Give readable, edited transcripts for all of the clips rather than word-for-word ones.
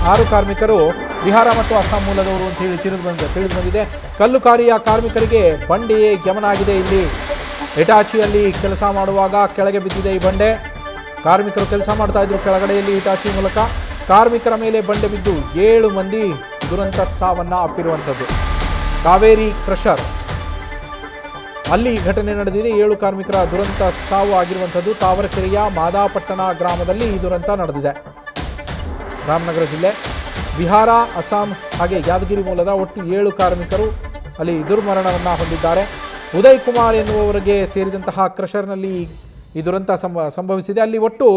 6 ಕಾರ್ಮಿಕರು ಬಿಹಾರ ಮತ್ತು ಅಸ್ಸಾಂ ಮೂಲದವರು ಅಂತ ಹೇಳಿ ತಿಳಿದು ಬಂದಿದೆ. ಕಲ್ಲು ಕಾರಿಯ ಕಾರ್ಮಿಕರಿಗೆ ಬಂಡೆ ಯಮನಾಗಿದೆ. ಇಲ್ಲಿ ಹಿಟಾಚಿಯಲ್ಲಿ ಕೆಲಸ ಮಾಡುವಾಗ ಕೆಳಗೆ ಬಿದ್ದಿದೆ ಈ ಬಂಡೆ. ಕಾರ್ಮಿಕರು ಕೆಲಸ ಮಾಡ್ತಾ ಇದ್ರು ಕೆಳಗಡೆಯಲ್ಲಿ ಹಿಟಾಚಿ ಮೂಲಕ. ಕಾರ್ಮಿಕರ ಮೇಲೆ ಬಂಡೆ ಬಿದ್ದು 7 ಮಂದಿ ದುರಂತ ಸಾವನ್ನ ಅಪ್ಪಿರುವಂಥದ್ದು. ಕಾವೇರಿ ಕ್ರಷರ್ ಅಲ್ಲಿ ಘಟನೆ ನಡೆದಿದೆ. 7 ಕಾರ್ಮಿಕರ ದುರಂತ ಸಾವು ಆಗಿರುವಂಥದ್ದು. ತಾವರೆಕೆರೆಯ ಮಾದಾಪಟ್ಟಣ ಗ್ರಾಮದಲ್ಲಿ ಈ ದುರಂತ ನಡೆದಿದೆ. ರಾಮನಗರ ಜಿಲ್ಲೆ, ಬಿಹಾರ, ಅಸ್ಸಾಂ ಹಾಗೆ ಯಾದಗಿರಿ ಮೂಲದ ಒಟ್ಟು 7 ಕಾರ್ಮಿಕರು ಅಲ್ಲಿ ದುರ್ಮರಣವನ್ನು ಹೊಂದಿದ್ದಾರೆ. ಉದಯ್ ಕುಮಾರ್ ಎನ್ನುವವರಿಗೆ ಸೇರಿದಂತಹ ಕ್ರಷರ್ನಲ್ಲಿ ಈ ದುರಂತ ಸಂಭವಿಸಿದೆ. ಅಲ್ಲಿ ಒಟ್ಟು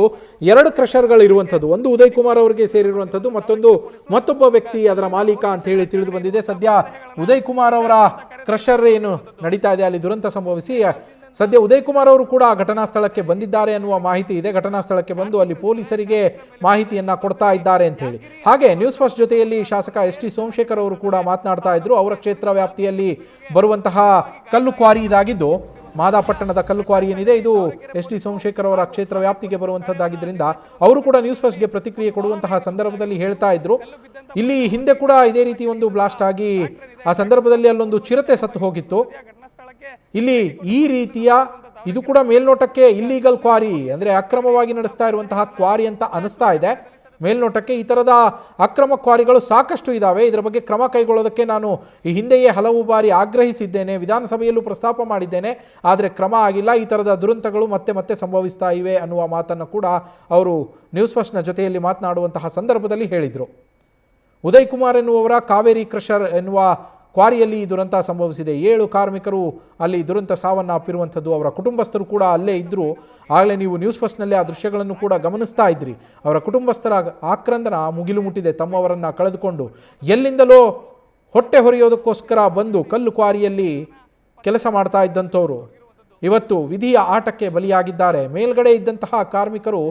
2 ಕ್ರಷರ್ಗಳು ಇರುವಂಥದ್ದು. ಒಂದು ಉದಯ್ ಕುಮಾರ್ ಅವರಿಗೆ ಸೇರಿರುವಂಥದ್ದು, ಮತ್ತೊಬ್ಬ ವ್ಯಕ್ತಿ ಅದರ ಮಾಲೀಕ ಅಂತ ಹೇಳಿ ತಿಳಿದು ಬಂದಿದೆ. ಸದ್ಯ ಉದಯ್ ಕುಮಾರ್ ಅವರ ಕ್ರಷರ್ ಏನು ನಡೀತಾ ಇದೆ, ಅಲ್ಲಿ ದುರಂತ ಸಂಭವಿಸಿ ಸದ್ಯ ಉದಯ್ ಕುಮಾರ್ ಅವರು ಕೂಡ ಘಟನಾ ಸ್ಥಳಕ್ಕೆ ಬಂದಿದ್ದಾರೆ ಅನ್ನುವ ಮಾಹಿತಿ ಇದೆ. ಘಟನಾ ಸ್ಥಳಕ್ಕೆ ಬಂದು ಅಲ್ಲಿ ಪೊಲೀಸರಿಗೆ ಮಾಹಿತಿಯನ್ನ ಕೊಡ್ತಾ ಇದ್ದಾರೆ ಅಂತ ಹೇಳಿ. ಹಾಗೆ ನ್ಯೂಸ್ ಫಸ್ಟ್ ಜೊತೆಯಲ್ಲಿ ಶಾಸಕ ಎಸ್ ಟಿ ಸೋಮಶೇಖರ್ ಅವರು ಕೂಡ ಮಾತನಾಡ್ತಾ ಇದ್ರು. ಅವರ ಕ್ಷೇತ್ರ ವ್ಯಾಪ್ತಿಯಲ್ಲಿ ಬರುವಂತಹ ಕಲ್ಲು ಕ್ವಾರಿ ಇದಾಗಿದ್ದು, ಮಾದಾಪಟ್ಟಣದ ಕಲ್ಲು ಕ್ವಾರಿ ಏನಿದೆ ಇದು ಎಸ್ ಟಿ ಸೋಮಶೇಖರ್ ಅವರ ಕ್ಷೇತ್ರ ವ್ಯಾಪ್ತಿಗೆ ಬರುವಂತದ್ದಾಗಿದ್ದರಿಂದ ಅವರು ಕೂಡ ನ್ಯೂಸ್ ಫಸ್ಟ್ಗೆ ಪ್ರತಿಕ್ರಿಯೆ ಕೊಡುವಂತಹ ಸಂದರ್ಭದಲ್ಲಿ ಹೇಳ್ತಾ ಇದ್ರು, ಇಲ್ಲಿ ಹಿಂದೆ ಕೂಡ ಇದೇ ರೀತಿ ಒಂದು ಬ್ಲಾಸ್ಟ್ ಆಗಿ ಆ ಸಂದರ್ಭದಲ್ಲಿ ಅಲ್ಲೊಂದು ಚಿರತೆ ಸತ್ತು ಹೋಗಿತ್ತು. ಇಲ್ಲಿ ಈ ರೀತಿಯ ಇದು ಕೂಡ ಮೇಲ್ನೋಟಕ್ಕೆ ಇಲ್ಲೀಗಲ್ ಕ್ವಾರಿ ಅಂದ್ರೆ ಅಕ್ರಮವಾಗಿ ನಡೆಸ್ತಾ ಇರುವಂತಹ ಕ್ವಾರಿ ಅಂತ ಅನಿಸ್ತಾ ಇದೆ. ಮೇಲ್ನೋಟಕ್ಕೆ ಈ ಥರದ ಅಕ್ರಮ ಕ್ವಾರಿಗಳು ಸಾಕಷ್ಟು ಇದ್ದಾವೆ. ಇದರ ಬಗ್ಗೆ ಕ್ರಮ ಕೈಗೊಳ್ಳೋದಕ್ಕೆ ನಾನು ಈ ಹಿಂದೆಯೇ ಹಲವು ಬಾರಿ ಆಗ್ರಹಿಸಿದ್ದೇನೆ, ವಿಧಾನಸಭೆಯಲ್ಲೂ ಪ್ರಸ್ತಾಪ ಮಾಡಿದ್ದೇನೆ, ಆದರೆ ಕ್ರಮ ಆಗಿಲ್ಲ. ಈ ಥರದ ದುರಂತಗಳು ಮತ್ತೆ ಮತ್ತೆ ಸಂಭವಿಸ್ತಾ ಇವೆ ಅನ್ನುವ ಮಾತನ್ನು ಕೂಡ ಅವರು ನ್ಯೂಸ್ ಫಸ್ಟ್ನ ಜೊತೆಯಲ್ಲಿ ಮಾತನಾಡುವಂತಹ ಸಂದರ್ಭದಲ್ಲಿ ಹೇಳಿದರು. ಉದಯ್ ಕುಮಾರ್ ಎನ್ನುವವರ ಕಾವೇರಿ ಕ್ರಷರ್ ಎನ್ನುವ ಕ್ವಾರಿಯಲ್ಲಿ ಈ ದುರಂತ ಸಂಭವಿಸಿದೆ. 7 ಕಾರ್ಮಿಕರು ಅಲ್ಲಿ ದುರಂತ ಸಾವನ್ನು ಅಪ್ಪಿರುವಂಥದ್ದು. ಅವರ ಕುಟುಂಬಸ್ಥರು ಕೂಡ ಅಲ್ಲೇ ಇದ್ದರು. ಆಗಲೇ ನೀವು ನ್ಯೂಸ್ ಫಸ್ಟ್ನಲ್ಲಿ ಆ ದೃಶ್ಯಗಳನ್ನು ಕೂಡ ಗಮನಿಸ್ತಾ ಇದ್ರಿ. ಅವರ ಕುಟುಂಬಸ್ಥರ ಆಕ್ರಂದನ ಮುಗಿಲು ಮುಟ್ಟಿದೆ. ತಮ್ಮವರನ್ನು ಕಳೆದುಕೊಂಡು ಎಲ್ಲಿಂದಲೋ ಹೊಟ್ಟೆ ಹೊರೆಯೋದಕ್ಕೋಸ್ಕರ ಬಂದು ಕಲ್ಲು ಕ್ವಾರಿಯಲ್ಲಿ ಕೆಲಸ ಮಾಡ್ತಾ ಇದ್ದಂಥವರು ಇವತ್ತು ವಿಧಿಯ ಆಟಕ್ಕೆ ಬಲಿಯಾಗಿದ್ದಾರೆ. ಮೇಲ್ಗಡೆ ಇದ್ದಂತಹ ಕಾರ್ಮಿಕರು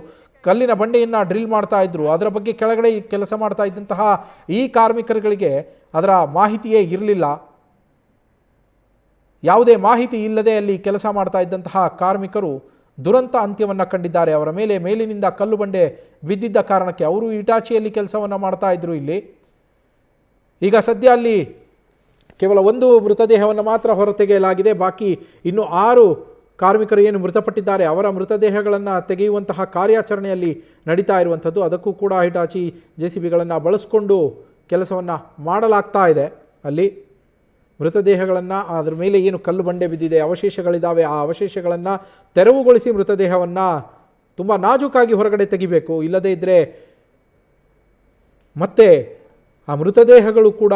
ಕಲ್ಲಿನ ಬಂಡೆಯನ್ನು ಡ್ರಿಲ್ ಮಾಡ್ತಾ ಇದ್ರು. ಅದರ ಬಗ್ಗೆ ಕೆಳಗಡೆ ಕೆಲಸ ಮಾಡ್ತಾ ಇದ್ದಂತಹ ಈ ಕಾರ್ಮಿಕರುಗಳಿಗೆ ಅದರ ಮಾಹಿತಿಯೇ ಇರಲಿಲ್ಲ. ಯಾವುದೇ ಮಾಹಿತಿ ಇಲ್ಲದೆ ಅಲ್ಲಿ ಕೆಲಸ ಮಾಡ್ತಾ ಇದ್ದಂತಹ ಕಾರ್ಮಿಕರು ದುರಂತ ಅಂತ್ಯವನ್ನು ಕಂಡಿದ್ದಾರೆ. ಅವರ ಮೇಲೆ ಮೇಲಿನಿಂದ ಕಲ್ಲು ಬಂಡೆ ಬಿದ್ದಿದ್ದ ಕಾರಣಕ್ಕೆ ಅವರು ಇಟಾಚಿಯಲ್ಲಿ ಕೆಲಸವನ್ನು ಮಾಡ್ತಾ ಇದ್ರು. ಇಲ್ಲಿ ಈಗ ಸದ್ಯ ಅಲ್ಲಿ ಕೇವಲ 1 ಮೃತದೇಹವನ್ನು ಮಾತ್ರ ಹೊರತೆಗೆಯಲಾಗಿದೆ. ಬಾಕಿ ಇನ್ನು 6 ಕಾರ್ಮಿಕರು ಏನು ಮೃತಪಟ್ಟಿದ್ದಾರೆ ಅವರ ಮೃತದೇಹಗಳನ್ನು ತೆಗೆಯುವಂತಹ ಕಾರ್ಯಾಚರಣೆಯಲ್ಲಿ ನಡೀತಾ ಇರುವಂಥದ್ದು. ಅದಕ್ಕೂ ಕೂಡ ಹಿಟಾಚಿ JCBಗಳನ್ನು ಬಳಸಿಕೊಂಡು ಕೆಲಸವನ್ನು ಮಾಡಲಾಗ್ತಾ ಇದೆ. ಅಲ್ಲಿ ಮೃತದೇಹಗಳನ್ನು ಅದರ ಮೇಲೆ ಏನು ಕಲ್ಲು ಬಂಡೆ ಬಿದ್ದಿದೆ, ಅವಶೇಷಗಳಿದ್ದಾವೆ, ಆ ಅವಶೇಷಗಳನ್ನು ತೆರವುಗೊಳಿಸಿ ಮೃತದೇಹವನ್ನು ತುಂಬ ನಾಜೂಕಾಗಿ ಹೊರಗಡೆ ತೆಗಿಬೇಕು. ಇಲ್ಲದೇ ಇದ್ದರೆ ಮತ್ತೆ ಆ ಮೃತದೇಹಗಳು ಕೂಡ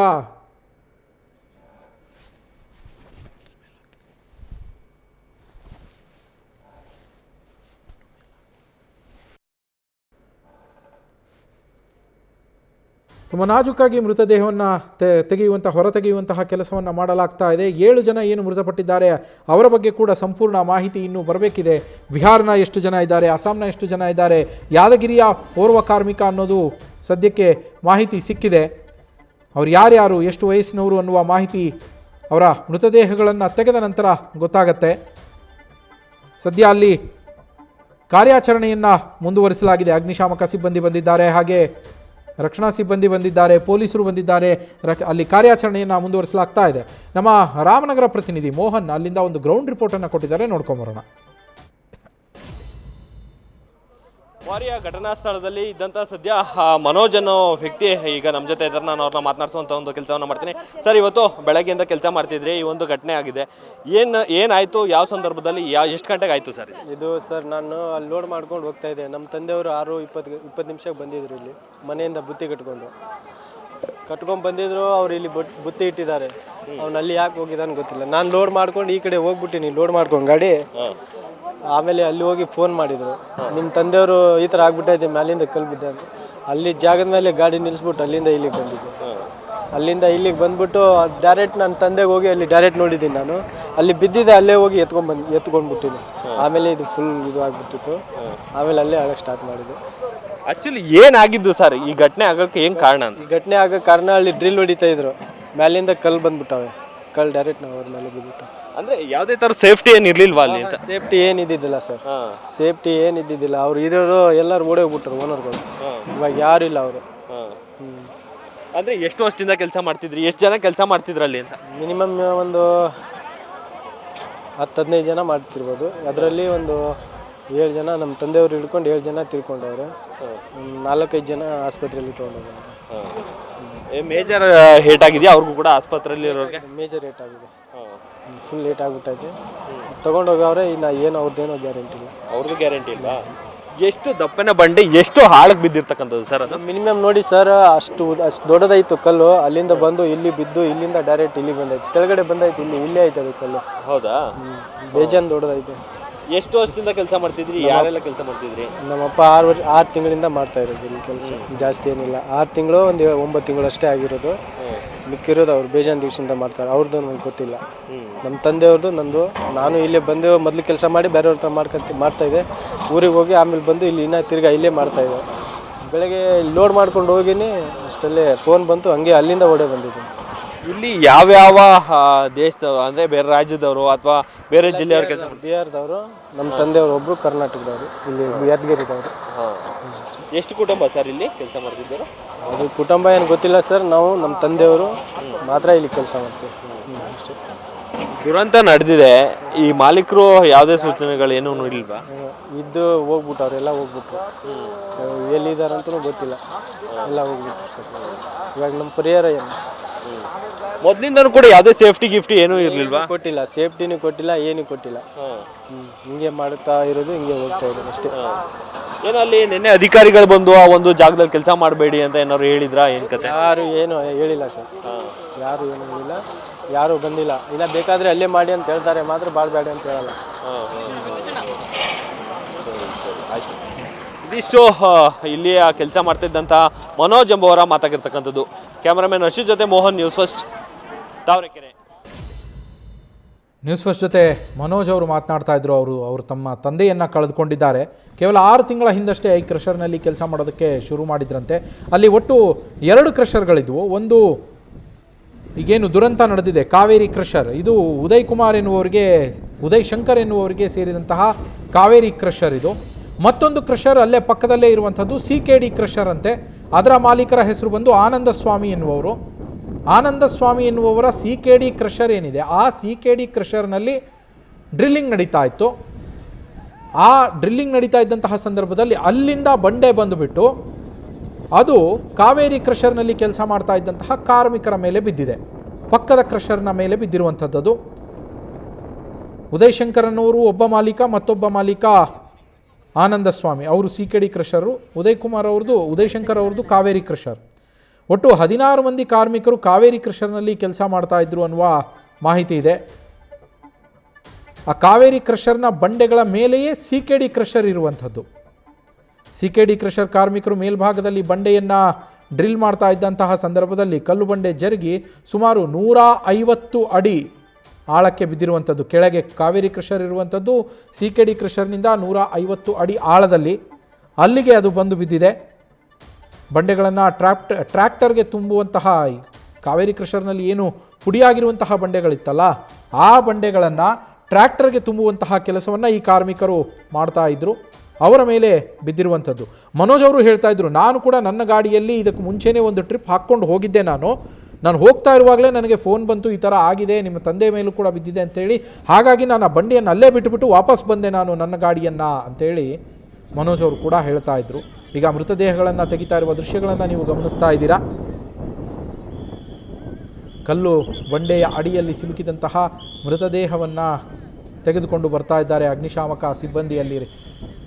ತುಂಬ ನಾಜೂಕಾಗಿ ಮೃತದೇಹವನ್ನು ಹೊರತೆಗೆಯುವಂತಹ ಕೆಲಸವನ್ನು ಮಾಡಲಾಗ್ತಾ ಇದೆ. 7 ಜನ ಏನು ಮೃತಪಟ್ಟಿದ್ದಾರೆ ಅವರ ಬಗ್ಗೆ ಕೂಡ ಸಂಪೂರ್ಣ ಮಾಹಿತಿ ಇನ್ನೂ ಬರಬೇಕಿದೆ. ಬಿಹಾರ್ನ ಎಷ್ಟು ಜನ ಇದ್ದಾರೆ, ಅಸ್ಸಾಂನ ಎಷ್ಟು ಜನ ಇದ್ದಾರೆ, ಯಾದಗಿರಿಯ ಓರ್ವ ಕಾರ್ಮಿಕ ಅನ್ನೋದು ಸದ್ಯಕ್ಕೆ ಮಾಹಿತಿ ಸಿಕ್ಕಿದೆ. ಅವರು ಯಾರ್ಯಾರು, ಎಷ್ಟು ವಯಸ್ಸಿನವರು ಅನ್ನುವ ಮಾಹಿತಿ ಅವರ ಮೃತದೇಹಗಳನ್ನು ತೆಗೆದ ನಂತರ ಗೊತ್ತಾಗತ್ತೆ. ಸದ್ಯ ಅಲ್ಲಿ ಕಾರ್ಯಾಚರಣೆಯನ್ನು ಮುಂದುವರಿಸಲಾಗಿದೆ. ಅಗ್ನಿಶಾಮಕ ಸಿಬ್ಬಂದಿ ಬಂದಿದ್ದಾರೆ, ಹಾಗೆ ರಕ್ಷಣಾ ಸಿಬ್ಬಂದಿ ಬಂದಿದ್ದಾರೆ, ಪೊಲೀಸರು ಬಂದಿದ್ದಾರೆ. ಅಲ್ಲಿ ಕಾರ್ಯಾಚರಣೆಯನ್ನು ಮುಂದುವರಿಸಲಾಗ್ತಾ ಇದೆ. ನಮ್ಮ ರಾಮನಗರ ಪ್ರತಿನಿಧಿ ಮೋಹನ್ ಅಲ್ಲಿಂದ ಒಂದು ಗ್ರೌಂಡ್ ರಿಪೋರ್ಟನ್ನು ಕೊಟ್ಟಿದ್ದಾರೆ, ನೋಡ್ಕೊಂಬರೋಣ. ಕ್ವಾರಿಯ ಘಟನಾ ಸ್ಥಳದಲ್ಲಿ ಇದ್ದಂಥ ಸದ್ಯ ಮನೋಜ್ ಅನ್ನೋ ವ್ಯಕ್ತಿ ಈಗ ನಮ್ಮ ಜೊತೆ ಇದ್ದಾರೆ. ನಾನು ಅವ್ರನ್ನ ಮಾತನಾಡಿಸುವಂಥ ಒಂದು ಕೆಲಸವನ್ನು ಮಾಡ್ತೀನಿ. ಸರ್, ಇವತ್ತು ಬೆಳಗ್ಗೆಯಿಂದ ಕೆಲಸ ಮಾಡ್ತಿದ್ರಿ, ಈ ಒಂದು ಘಟನೆ ಆಗಿದೆ. ಏನಾಯಿತು, ಯಾವ ಸಂದರ್ಭದಲ್ಲಿ, ಎಷ್ಟು ಗಂಟೆಗೆ ಆಯಿತು ಸರ್ ಇದು? ಸರ್, ನಾನು ಅಲ್ಲಿ ಲೋಡ್ ಮಾಡ್ಕೊಂಡು ಹೋಗ್ತಾ ಇದ್ದೆ. ನಮ್ಮ ತಂದೆಯವರು 6:20 ನಿಮಿಷಕ್ಕೆ ಬಂದಿದ್ರು. ಇಲ್ಲಿ ಮನೆಯಿಂದ ಬುತ್ತಿ ಕಟ್ಕೊಂಡು ಬಂದಿದ್ರು. ಅವ್ರು ಇಲ್ಲಿ ಬುತ್ತಿ ಇಟ್ಟಿದ್ದಾರೆ. ಅವ್ನು ಅಲ್ಲಿ ಯಾಕೆ ಹೋಗಿದ್ದಾನೆ ಗೊತ್ತಿಲ್ಲ. ನಾನು ಲೋಡ್ ಮಾಡ್ಕೊಂಡು ಈ ಕಡೆ ಹೋಗ್ಬಿಟ್ಟಿನಿ, ಲೋಡ್ ಮಾಡ್ಕೊಂಡು ಗಾಡಿ. ಆಮೇಲೆ ಅಲ್ಲಿ ಹೋಗಿ ಫೋನ್ ಮಾಡಿದರು, ನಿಮ್ಮ ತಂದೆಯವರು ಈ ಥರ ಆಗ್ಬಿಟ್ಟೈತೆ, ಮ್ಯಾಲಿಂದ ಕಲ್ಲು ಬಿದ್ದ ಅಂತ. ಅಲ್ಲಿ ಜಾಗದ ಮೇಲೆ ಗಾಡಿ ನಿಲ್ಲಿಸ್ಬಿಟ್ಟು ಅಲ್ಲಿಂದ ಇಲ್ಲಿಗೆ ಬಂದಿದ್ದೆ. ಅಲ್ಲಿಂದ ಇಲ್ಲಿಗೆ ಬಂದ್ಬಿಟ್ಟು ಡೈರೆಕ್ಟ್ ನನ್ನ ತಂದೆಗೆ ಹೋಗಿ ಅಲ್ಲಿ ಡೈರೆಕ್ಟ್ ನೋಡಿದ್ದೀನಿ. ನಾನು ಅಲ್ಲಿ ಬಿದ್ದಿದ್ದೆ, ಅಲ್ಲೇ ಹೋಗಿ ಎತ್ಕೊಂಡ್ಬಿಟ್ಟಿನಿ. ಆಮೇಲೆ ಇದು ಫುಲ್ ಇದು ಆಗಿಬಿಟ್ಟಿತ್ತು. ಆಮೇಲೆ ಅಲ್ಲೇ ಅಳಕ್ಕೆ ಸ್ಟಾರ್ಟ್ ಮಾಡಿದ್ದು. ಆ್ಯಕ್ಚುಲಿ ಏನಾಗಿದ್ದು ಸರ್ ಈ ಘಟನೆ ಆಗೋಕ್ಕೆ ಏನು ಕಾರಣ ಅಂತ? ಈ ಘಟನೆ ಆಗೋಕ್ಕೆ ಕಾರಣ ಅಲ್ಲಿ ಡ್ರಿಲ್ ಹೊಡಿತಾ ಇದ್ರು, ಮ್ಯಾಲಿಂದ ಕಲ್ಲು ಬಂದ್ಬಿಟ್ಟವೆ. ಕಲ್ಲು ಡೈರೆಕ್ಟ್ ನಾವು ಅವ್ರ ಮೇಲೆ ಬಿದ್ಬಿಟ್ಟು. ಅಂದರೆ ಯಾವುದೇ ಥರ ಸೇಫ್ಟಿ ಏನು ಇರಲಿಲ್ವಾ ಅಲ್ಲಿ ಅಂತ? ಸೇಫ್ಟಿ ಏನಿದ್ದಿದ್ದಿಲ್ಲ ಸರ್, ಸೇಫ್ಟಿ ಏನಿದ್ದಿದ್ದಿಲ್ಲ. ಅವ್ರು ಇರೋರು ಎಲ್ಲರೂ ಓಡೋಗ್ಬಿಟ್ರು ಓನರ್ಗಳು. ಇವಾಗ ಯಾರು ಇಲ್ಲ ಅವರು. ಅಂದರೆ ಎಷ್ಟು ವರ್ಷದಿಂದ ಕೆಲಸ ಮಾಡ್ತಿದ್ರಿ, ಎಷ್ಟು ಜನ ಕೆಲಸ ಮಾಡ್ತಿದ್ರಲ್ಲಿ ಅಂತ? ಮಿನಿಮಮ್ ಒಂದು 10-15 ಜನ ಮಾಡ್ತಿರ್ಬೋದು. ಅದರಲ್ಲಿ ಒಂದು 7 ಜನ ನಮ್ಮ ತಂದೆಯವರು ಹಿಡ್ಕೊಂಡು 7 ಜನ ತಿಳ್ಕೊಂಡವ್ರೆ. 4-5 ಜನ ಆಸ್ಪತ್ರೆಯಲ್ಲಿ ತೊಗೊಂಡವ್ರೆ. ಮೇಜರ್ ಹೇಟ್ ಆಗಿದೆಯಾ ಅವ್ರಿಗೂ ಕೂಡ ಆಸ್ಪತ್ರೆಯಲ್ಲಿ ಇರೋರಿಗೆ? ಮೇಜರ್ ರೇಟ್ ಆಗಿದೆ, ಫುಲ್ ಲೇಟ್ ಆಗಿಬಿಟ್ಟೈತೆ. ತೊಗೊಂಡೋಗವ್ರೆ, ಇನ್ನು ಏನು ಅವ್ರದ್ದೇನೋ ಗ್ಯಾರಂಟಿ ಇಲ್ಲ. ಅವ್ರದ್ದು ಗ್ಯಾರಂಟಿ ಇಲ್ಲ. ಎಷ್ಟು ದಪ್ಪನ ಬಂಡೆ, ಎಷ್ಟು ಹಾಳಕ್ಕೆ ಬಿದ್ದಿರ್ತಕ್ಕಂಥದ್ದು ಸರ್ ಅದು? ಮಿನಿಮಮ್ ನೋಡಿ ಸರ್, ಅಷ್ಟು ದೊಡ್ಡದಾಯಿತು ಕಲ್ಲು. ಅಲ್ಲಿಂದ ಬಂದು ಇಲ್ಲಿ ಬಿದ್ದು, ಇಲ್ಲಿಂದ ಡೈರೆಕ್ಟ್ ಇಲ್ಲಿ ಬಂದೈತೆ, ಕೆಳಗಡೆ ಬಂದೈತೆ, ಇಲ್ಲೇ ಐತೆ ಅದು ಕಲ್ಲು. ಹೌದಾ? ಬೇಜಾನ್ ದೊಡ್ಡದೈತೆ. ಎಷ್ಟು ವರ್ಷದಿಂದ ಕೆಲಸ ಮಾಡ್ತಿದ್ರಿ, ಯಾರೆಲ್ಲ ಕೆಲಸ ಮಾಡ್ತಿದ್ರಿ? ನಮ್ಮಪ್ಪ 6 ತಿಂಗಳಿಂದ ಮಾಡ್ತಾ ಇರೋದು ಇಲ್ಲಿ ಕೆಲಸ. ಜಾಸ್ತಿ ಏನಿಲ್ಲ, 6 ತಿಂಗಳು, ಒಂದು 9 ತಿಂಗಳು ಅಷ್ಟೇ ಆಗಿರೋದು. ಮಿಕ್ಕಿರೋದು ಅವ್ರು ಬೇಜಾನ್ ದಿವಸದಿಂದ ಮಾಡ್ತಾರೆ. ಅವ್ರದ್ದು ನನಗೆ ಗೊತ್ತಿಲ್ಲ. ನಮ್ಮ ತಂದೆಯವ್ರದ್ದು, ನಂದು. ನಾನು ಇಲ್ಲೇ ಬಂದು ಮೊದಲು ಕೆಲಸ ಮಾಡಿ ಬೇರೆಯವ್ರ ಹತ್ರ ಮಾಡ್ತಾಯಿದ್ದೆ. ಊರಿಗೆ ಹೋಗಿ ಆಮೇಲೆ ಬಂದು ಇಲ್ಲಿ ಇನ್ನೂ ತಿರ್ಗಾ ಇಲ್ಲೇ ಮಾಡ್ತಾಯಿದ್ದೆ. ಬೆಳಗ್ಗೆ ಲೋಡ್ ಮಾಡ್ಕೊಂಡು ಹೋಗಿನಿ, ಅಷ್ಟಲ್ಲೇ ಫೋನ್ ಬಂತು, ಹಂಗೆ ಅಲ್ಲಿಂದ ಓಡೇ ಬಂದಿದ್ದೀನಿ. ಇಲ್ಲಿ ಯಾವ್ಯಾವ ದೇಶದವರು, ಅಂದರೆ ಬೇರೆ ರಾಜ್ಯದವರು ಅಥವಾ ಬೇರೆ ಜಿಲ್ಲೆಯವ್ರ ಕೆಲಸ? ಬಿಹಾರದವರು, ನಮ್ಮ ತಂದೆಯವರು ಒಬ್ಬರು ಕರ್ನಾಟಕದವರು, ಇಲ್ಲಿ ಯಾದಗಿರಿದವರು. ಎಷ್ಟು ಕುಟುಂಬ ಸರ್ ಇಲ್ಲಿ ಕೆಲಸ ಮಾಡ್ತಿದ್ದರು? ಅದು ಕುಟುಂಬ ಏನು ಗೊತ್ತಿಲ್ಲ ಸರ್. ನಾವು ನಮ್ಮ ತಂದೆಯವರು ಮಾತ್ರ ಇಲ್ಲಿ ಕೆಲಸ ಮಾಡ್ತೀವಿ ಅಷ್ಟೇ. ದುರಂತ ನಡೆದಿದೆ, ಈ ಮಾಲೀಕರು ಯಾವುದೇ ಸೂಚನೆಗಳೇನು ಇಲ್ವಾ? ಇದ್ದು ಹೋಗ್ಬಿಟ್ಟು ಅವರೆಲ್ಲ ಹೋಗ್ಬಿಟ್ರು. ಎಲ್ಲಿದ್ದಾರಂತೂ ಗೊತ್ತಿಲ್ಲ, ಎಲ್ಲ ಹೋಗ್ಬಿಟ್ರು ಸರ್. ಇವಾಗ ನಮ್ಮ ಪರಿಹಾರ ಏನು? ಮೊದಲಿಂದನೂ ಕೂಡ ಯಾವುದೇ ಸೇಫ್ಟಿ ಗಿಫ್ಟಿ ಏನೂ ಇರಲಿಲ್ವಾ? ಕೊಟ್ಟಿಲ್ಲ, ಸೇಫ್ಟಿನೂ ಕೊಟ್ಟಿಲ್ಲ, ಏನೂ ಕೊಟ್ಟಿಲ್ಲ. ಹಿಂಗೆ ಮಾಡ್ತಾ ಇರೋದು, ಹಿಂಗೆ ಹೋಗ್ತಾ ಇರೋದು ಅಷ್ಟೇ. ಏನೋ ಅಲ್ಲಿ ನಿನ್ನೆ ಅಧಿಕಾರಿಗಳು ಬಂದು ಆ ಒಂದು ಜಾಗದಲ್ಲಿ ಕೆಲಸ ಮಾಡಬೇಡಿ ಅಂತ ಏನಾದ್ರು ಹೇಳಿದ್ರಾ? ಏನು ಕತೆ? ಯಾರು ಏನು ಹೇಳಿಲ್ಲ ಸರ್, ಯಾರು ಏನು ಹೇಳಿಲ್ಲ, ಯಾರು ಬಂದಿಲ್ಲ. ಇಲ್ಲ ಬೇಕಾದರೆ ಅಲ್ಲೇ ಮಾಡಿ ಅಂತ ಹೇಳ್ತಾರೆ, ಮಾತ್ರ ಮಾಡಬೇಡಿ ಅಂತ ಹೇಳಲ್ಲ. ಇದಿಷ್ಟು ಇಲ್ಲಿ ಕೆಲಸ ಮಾಡ್ತಿದ್ದಂಥ ಮನೋಜ್ ಎಂಬುವರ ಮಾತಾಗಿರ್ತಕ್ಕಂಥದ್ದು. ಕ್ಯಾಮ್ರಾಮನ್ ಅರ್ಷಿತ್ ಜೊತೆ Mohan, news first, Tavarekere. News first ಜೊತೆ ಮನೋಜ್ ಅವರು ಮಾತನಾಡ್ತಾ ಇದ್ರು. ಅವರು ತಮ್ಮ ತಂದೆಯನ್ನು ಕಳೆದುಕೊಂಡಿದ್ದಾರೆ. ಕೇವಲ 6 ತಿಂಗಳ ಹಿಂದಷ್ಟೇ ಈ ಕ್ರಷರ್ನಲ್ಲಿ ಕೆಲಸ ಮಾಡೋದಕ್ಕೆ ಶುರು ಮಾಡಿದ್ರಂತೆ. ಅಲ್ಲಿ ಒಟ್ಟು 2 ಕ್ರಷರ್ಗಳಿದ್ವು. ಒಂದು ಈಗೇನು ದುರಂತ ನಡೆದಿದೆ, ಕಾವೇರಿ ಕ್ರಷರ್, ಇದು ಉದಯ್ ಶಂಕರ್ ಎನ್ನುವರಿಗೆ ಸೇರಿದಂತಹ ಕಾವೇರಿ ಕ್ರಷರ್ ಇದು. ಮತ್ತೊಂದು ಕ್ರಷರ್ ಅಲ್ಲೇ ಪಕ್ಕದಲ್ಲೇ ಇರುವಂಥದ್ದು CKD ಕ್ರಷರ್ ಅಂತೆ. ಅದರ ಮಾಲೀಕರ ಹೆಸರು ಬಂದು ಆನಂದ ಸ್ವಾಮಿ ಎನ್ನುವವರ CKD ಕ್ರಷರ್ ಏನಿದೆ, ಆ CKD ಕ್ರಷರ್ನಲ್ಲಿ ಡ್ರಿಲ್ಲಿಂಗ್ ನಡೀತಾ ಇತ್ತು. ಆ ಡ್ರಿಲ್ಲಿಂಗ್ ನಡೀತಾ ಇದ್ದಂತಹ ಸಂದರ್ಭದಲ್ಲಿ ಅಲ್ಲಿಂದ ಬಂಡೆ ಬಂದುಬಿಟ್ಟು ಅದು ಕಾವೇರಿ ಕ್ರಷರ್ನಲ್ಲಿ ಕೆಲಸ ಮಾಡ್ತಾ ಇದ್ದಂತಹ ಕಾರ್ಮಿಕರ ಮೇಲೆ ಬಿದ್ದಿದೆ. ಪಕ್ಕದ ಕ್ರಷರ್ನ ಮೇಲೆ ಬಿದ್ದಿರುವಂಥದ್ದು. ಉದಯ್ ಶಂಕರ್ ಅನ್ನೋರು ಒಬ್ಬ ಮಾಲೀಕ, ಮತ್ತೊಬ್ಬ ಮಾಲೀಕ ಆನಂದ ಸ್ವಾಮಿ, ಅವರು CKD ಕ್ರಷರು. ಉದಯ್ ಶಂಕರ್ ಅವ್ರದ್ದು ಕಾವೇರಿ ಕ್ರಷರ್. ಒಟ್ಟು 16 ಮಂದಿ ಕಾರ್ಮಿಕರು ಕಾವೇರಿ ಕ್ರಷರ್ನಲ್ಲಿ ಕೆಲಸ ಮಾಡ್ತಾ ಇದ್ರು ಅನ್ನುವ ಮಾಹಿತಿ ಇದೆ. ಆ ಕಾವೇರಿ ಕ್ರಷರ್ನ ಬಂಡೆಗಳ ಮೇಲೆಯೇ CKD ಕ್ರಷರ್ ಇರುವಂಥದ್ದು. CKD ಕ್ರಷರ್ ಕಾರ್ಮಿಕರು ಮೇಲ್ಭಾಗದಲ್ಲಿ ಬಂಡೆಯನ್ನು ಡ್ರಿಲ್ ಮಾಡ್ತಾ ಇದ್ದಂತಹ ಸಂದರ್ಭದಲ್ಲಿ ಕಲ್ಲು ಬಂಡೆ ಜರುಗಿ ಸುಮಾರು 150 ಅಡಿ ಆಳಕ್ಕೆ ಬಿದ್ದಿರುವಂಥದ್ದು. ಕೆಳಗೆ ಕಾವೇರಿ ಕ್ರಷರ್ ಇರುವಂಥದ್ದು CKD ಕ್ರಷರ್ನಿಂದ 150 ಅಡಿ ಆಳದಲ್ಲಿ, ಅಲ್ಲಿಗೆ ಅದು ಬಂದು ಬಿದ್ದಿದೆ. ಬಂಡೆಗಳನ್ನು ಟ್ರ್ಯಾಕ್ಟರ್ಗೆ ತುಂಬುವಂತಹ, ಕಾವೇರಿ ಕ್ರಷರ್ನಲ್ಲಿ ಏನು ಪುಡಿಯಾಗಿರುವಂತಹ ಬಂಡೆಗಳಿತ್ತಲ್ಲ, ಆ ಬಂಡೆಗಳನ್ನು ಟ್ರ್ಯಾಕ್ಟರ್ಗೆ ತುಂಬುವಂತಹ ಕೆಲಸವನ್ನು ಈ ಕಾರ್ಮಿಕರು ಮಾಡ್ತಾ ಇದ್ದರು. ಅವರ ಮೇಲೆ ಬಿದ್ದಿರುವಂಥದ್ದು. ಮನೋಜ್ ಅವರು ಹೇಳ್ತಾ ಇದ್ರು, ನಾನು ಕೂಡ ನನ್ನ ಗಾಡಿಯಲ್ಲಿ ಇದಕ್ಕೆ ಮುಂಚೆನೇ ಒಂದು ಟ್ರಿಪ್ ಹಾಕ್ಕೊಂಡು ಹೋಗಿದ್ದೆ. ನಾನು ಹೋಗ್ತಾ ಇರುವಾಗಲೇ ನನಗೆ ಫೋನ್ ಬಂತು, ಈ ಥರ ಆಗಿದೆ, ನಿಮ್ಮ ತಂದೆ ಮೇಲೂ ಕೂಡ ಬಿದ್ದಿದೆ ಅಂತೇಳಿ. ಹಾಗಾಗಿ ನಾನು ಆ ಬಂಡಿಯನ್ನು ಅಲ್ಲೇ ಬಿಟ್ಟುಬಿಟ್ಟು ವಾಪಸ್ ಬಂದೆ ನಾನು ನನ್ನ ಗಾಡಿಯನ್ನು ಅಂತೇಳಿ ಮನೋಜ್ ಅವರು ಕೂಡ ಹೇಳ್ತಾ ಇದ್ರು. ಈಗ ಮೃತದೇಹಗಳನ್ನು ತೆಗಿತಾ ಇರುವ ದೃಶ್ಯಗಳನ್ನು ನೀವು ಗಮನಿಸ್ತಾ ಇದ್ದೀರಾ. ಕಲ್ಲು ಬಂಡೆಯ ಅಡಿಯಲ್ಲಿ ಸಿಲುಕಿದಂತಹ ಮೃತದೇಹವನ್ನು ತೆಗೆದುಕೊಂಡು ಬರ್ತಾ ಇದ್ದಾರೆ ಅಗ್ನಿಶಾಮಕ ಸಿಬ್ಬಂದಿಯಲ್ಲಿ